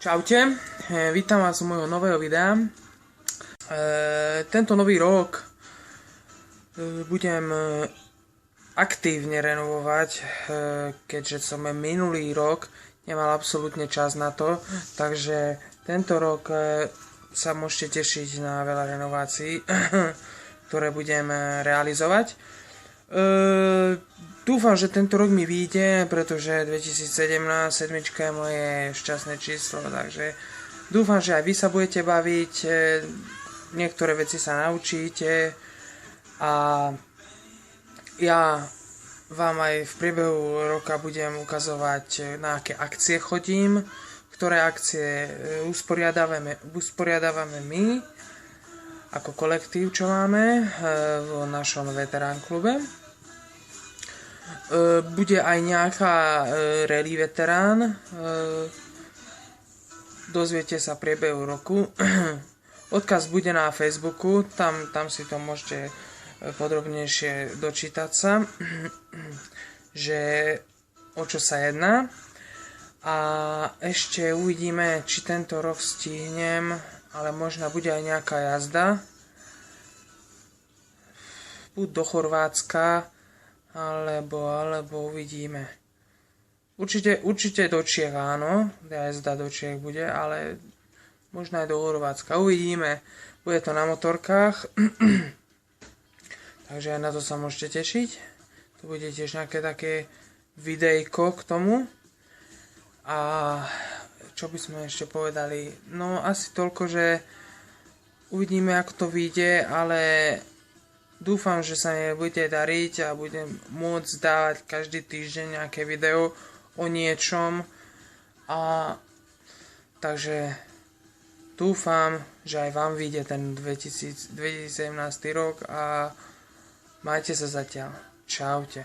Čaute, vítam vás u môjho nového videa. Tento nový rok budem aktívne renovovať, keďže som minulý rok nemal absolútne čas na to, takže tento rok sa môžete tešiť na veľa renovácií, ktoré budem realizovať. Dúfam, že tento rok mi vyjde, pretože 2017 sedmička je moje šťastné číslo, takže dúfam, že aj vy sa budete baviť, niektoré veci sa naučíte a ja vám aj v priebehu roka budem ukazovať, na aké akcie chodím, ktoré akcie usporiadávame my ako kolektív, čo máme v našom veterán klube. Bude aj nejaká rally veterán, dozviete sa v priebehu roku. Odkaz bude na Facebooku, tam si to môžete podrobnejšie dočítať sa, že o čo sa jedná. A ešte uvidíme, či tento rok stihnem, ale možno bude aj nejaká jazda. Buď do Chorvátska, alebo uvidíme. Určite do Čiech áno, jazda do Čiech bude, ale možno aj do Chorvátska. Uvidíme, bude to na motorkách, takže aj na to sa môžete tešiť. Tu bude tiež nejaké také videjko k tomu. A čo by sme ešte povedali? No asi toľko, že uvidíme, ako to vyjde, ale dúfam, že sa mi bude dariť a budem môcť dávať každý týždeň nejaké video o niečom. A takže dúfam, že aj vám vyjde ten 2017 rok a majte sa zatiaľ. Čaute.